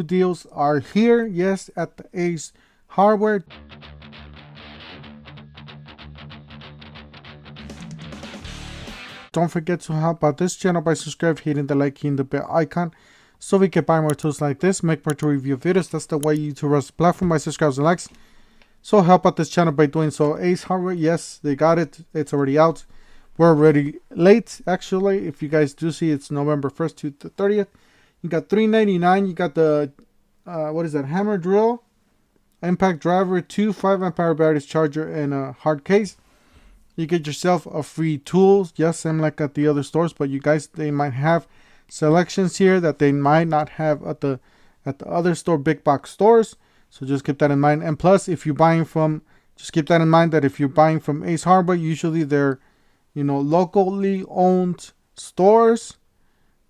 deals are here, yes, at the Ace Hardware. Don't forget to help out this channel by subscribing, hitting the like, hitting the bell icon, so we can buy more tools like this, make more to review videos. That's the way you to rush the platform by subscribes and likes. So help out this channel by doing so. Ace Hardware, yes, they got it. It's already out. We're already late, actually. If you guys do see, it's November 1st to the 30th. You got $3.99. You got the, what is that, hammer drill, impact driver, 2 5-amp-hour batteries, charger, and a hard case. You get yourself a free tools. Yes, same like at the other stores, but you guys, they might have selections here that they might not have at the other store, big box stores. So just keep that in mind. And plus, if you're buying from, just keep that in mind that if you're buying from Ace Hardware, usually they're, you know, locally owned stores.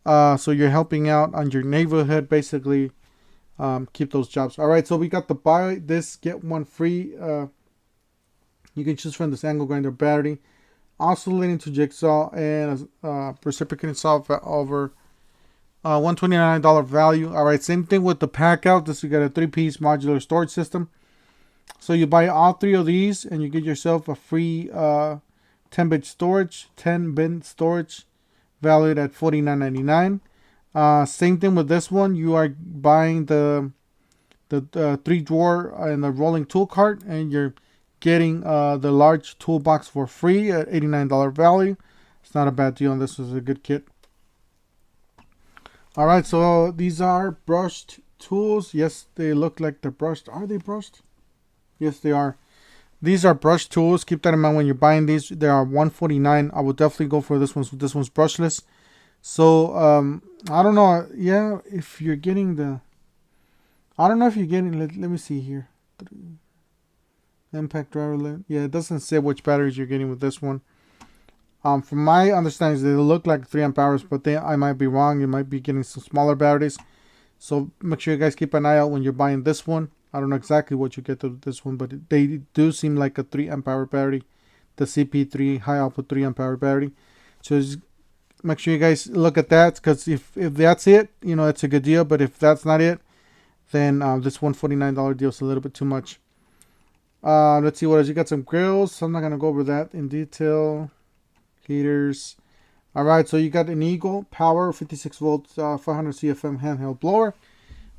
So you're helping out on your neighborhood, basically. Keep those jobs. All right, so we got the buy this, get one free. You can choose from this angle grinder battery, oscillating to jigsaw, and reciprocating saw over $129 value. All right, same thing with the pack out. This, you got a 3-piece modular storage system. So you buy all 3 of these and you get yourself a free 10-bit storage, 10-bin storage, valued at $49.99. Same thing with this one. You are buying the 3-drawer and the rolling tool cart, and you're getting the large toolbox for free at $89 value. It's not a bad deal, and this is a good kit. All right, so these are brushed tools. Yes, they look like they're brushed. Are they brushed? Yes, they are. These are brushed tools. Keep that in mind when you're buying these. They are $149. I would definitely go for this one. This one's brushless. So I don't know. Yeah, if you're getting the, I don't know if you're getting. Let me see here. Impact driver. Yeah, it doesn't say which batteries you're getting with this one. From my understanding, they look like 3 amp hours, but I might be wrong. You might be getting some smaller batteries. So make sure you guys keep an eye out when you're buying this one. I don't know exactly what you get to this one, but they do seem like a 3 amp hour battery. The CP3 high output 3 amp hour battery. So just make sure you guys look at that, because if that's it, you know, it's a good deal. But if that's not it, then this $149 deal is a little bit too much. Let's see what else. You got some grills. I'm not going to go over that in detail. Heaters. All right, so you got an Eagle Power 56 volts 500 CFM handheld blower,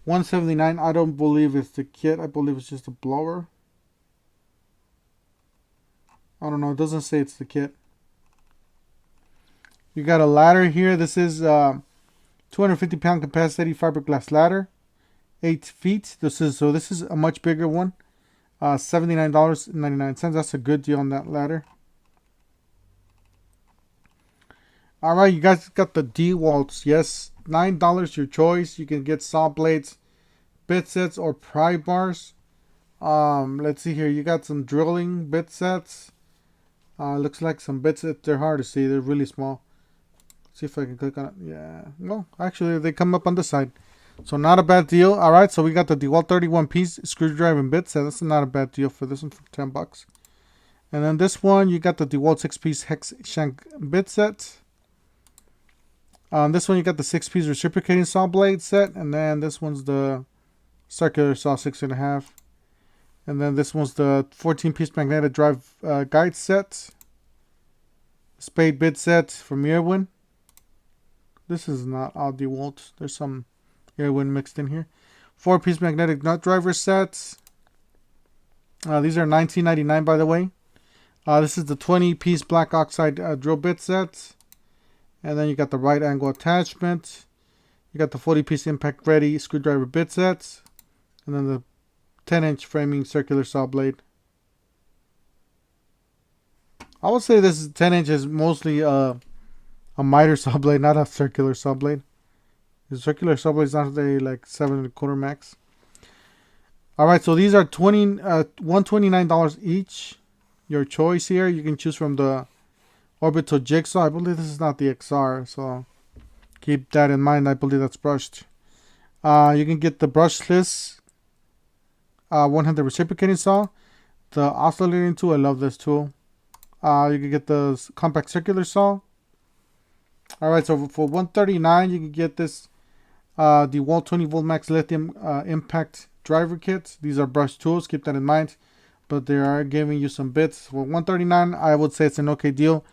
$179. I don't believe it's the kit. I believe it's just a blower. I don't know. It doesn't say it's the kit. You got a ladder here. This is 250-pound capacity fiberglass ladder, 8 feet. This is a much bigger one. $79.99. That's a good deal on that ladder. All right, you guys got the DeWalt's. Yes, $9 your choice. You can get saw blades, bit sets, or pry bars. Let's see here. You got some drilling bit sets. Looks like some bit sets. They're hard to see. They're really small. Let's see if I can click on it. Yeah. Well, actually, they come up on the side. So not a bad deal. All right, so we got the DeWalt 31-piece screwdriver and bit set. That's not a bad deal for this one for $10. And then this one, you got the DeWalt 6-piece hex shank bit set. This one, you got the 6-piece reciprocating saw blade set. And then this one's the circular saw 6.5. And then this one's the 14-piece magnetic drive guide set. Spade bit set from Irwin. This is not all DeWalt. There's some Irwin mixed in here. 4-piece magnetic nut driver sets. These are $19.99, by the way. This is the 20-piece black oxide drill bit set. And then you got the right angle attachment. You got the 40-piece impact ready screwdriver bit sets. And then the 10-inch framing circular saw blade. I would say this is 10 inches, mostly a miter saw blade, not a circular saw blade. The circular saw blade is not like 7.25 max. All right, so these are $129 each. Your choice here. You can choose from the orbital jigsaw. I believe this is not the XR, so keep that in mind. I believe that's brushed. You can get the brushless 100 reciprocating saw, the oscillating tool. I love this tool. You can get the compact circular saw. All right, so for $139, you can get this The Wall 20 volt max lithium impact driver kits. These are brush tools, keep that in mind, but they are giving you some bits for $139. I would say it's an okay deal,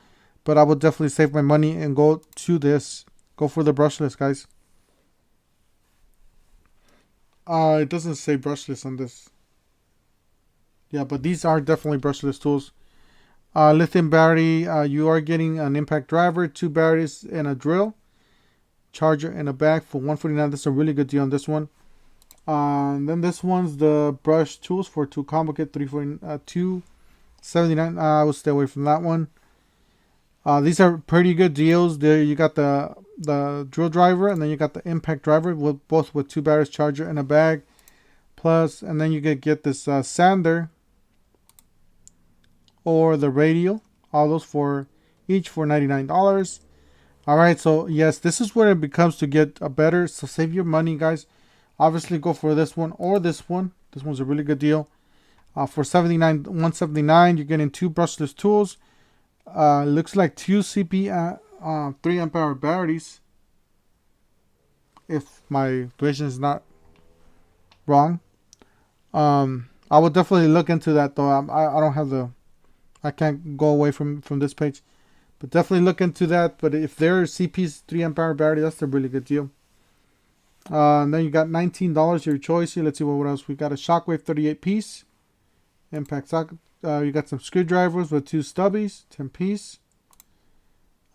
but I would definitely save my money and go to this. Go for the brushless, guys. It doesn't say brushless on this. Yeah, but these are definitely brushless tools. Lithium battery, you are getting an impact driver, 2 batteries, and a drill. Charger and a bag for $149. That's a really good deal on this one. Then this one's the brush tools for 2 combo kit, $279. I will stay away from that one. These are pretty good deals. There you got the drill driver, and then you got the impact driver with both with 2 batteries, charger, and a bag. Plus, and then you can get this sander or the radial. All those for each for $99. All right, so yes, this is where it becomes to get a better. So save your money, guys. Obviously, go for this one or this one. This one's a really good deal. For $179, you're getting 2 brushless tools. Looks like 2 CP 3 amp hour batteries. If my vision is not wrong, I will definitely look into that though. I don't have the. I can't go away from this page. But definitely look into that. But if they're CP's 3 amp hour battery, that's a really good deal. And then you got $19, your choice here. Let's see what else. We got a Shockwave 38 piece. Impact socket. You got some screwdrivers with 2 stubbies, 10 piece.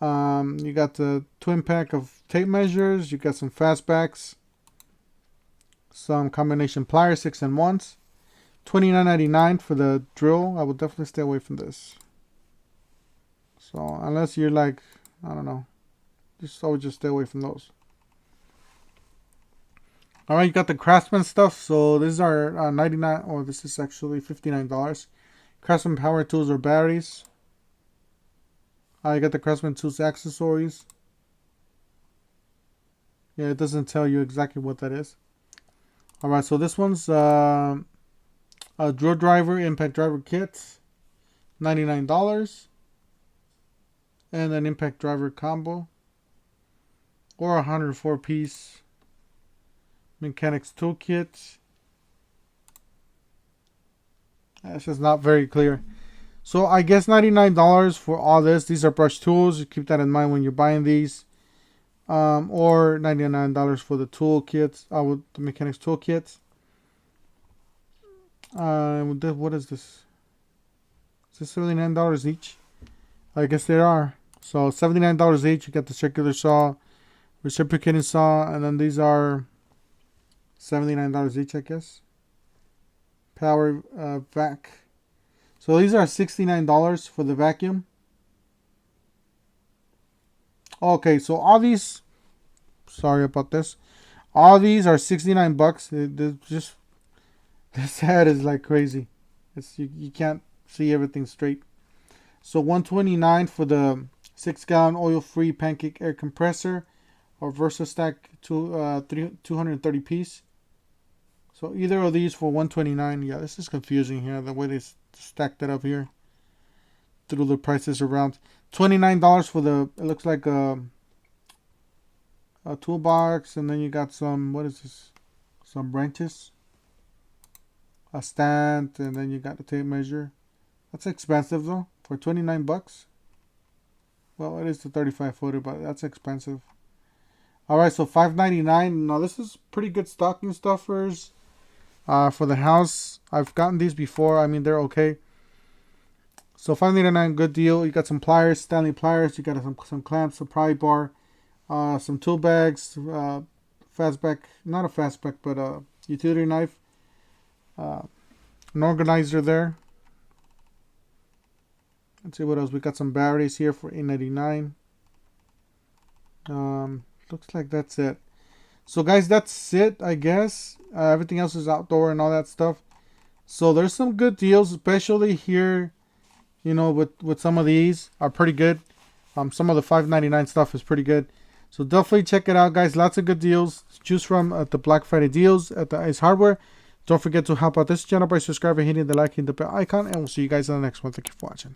You got the twin pack of tape measures. You got some fastbacks. Some combination pliers, 6-in-1s. $29.99 for the drill. I will definitely stay away from this. So unless you're like, I don't know, I would just stay away from those. All right, you got the Craftsman stuff. So these are 99, or this is actually $59. Craftsman power tools or batteries. You got the Craftsman tools accessories. Yeah, it doesn't tell you exactly what that is. All right, so this one's a drill driver, impact driver kit, $99. And an impact driver combo, or 104 piece mechanics toolkit. That's just not very clear. So I guess $99 for all this. These are brush tools. Keep that in mind when you're buying these. Or $99 for the toolkits. With the mechanics toolkits. What is this? Is this $79 each? I guess they are. So $79 each. You get the circular saw, reciprocating saw, and then these are $79 each, I guess. Power vac. So these are $69 for the vacuum. Okay, so all these, sorry about this. All these are 69 bucks. Just this head is like crazy. You can't see everything straight. So $129 for the 6-gallon oil-free pancake air compressor or VersaStack 230 piece. So either of these for $129. Yeah, this is confusing here, the way they stacked it up here. Threw the prices around. $29 for the, it looks like a toolbox, and then you got some, what is this? Some branches. A stand, and then you got the tape measure. That's expensive though, for 29 bucks. Well, it is the 35 footer, but that's expensive. Alright, so $5.99. Now this is pretty good stocking stuffers for the house. I've gotten these before. I mean, they're okay. So $5.99, good deal. You got some pliers, Stanley pliers. You got some clamps, a pry bar, some tool bags, fastback, not a fastback, but a utility knife, an organizer there. Let's see what else. We got some batteries here for $8.99. Looks like that's it. So guys, that's it, I guess. Everything else is outdoor and all that stuff. So there's some good deals, especially here, you know, with some of these are pretty good. Some of the $5.99 stuff is pretty good. So definitely check it out, guys. Lots of good deals to choose from at the Black Friday deals at the Ace Hardware. Don't forget to help out this channel by subscribing, hitting the like, hitting the bell icon, and we'll see you guys in the next one. Thank you for watching.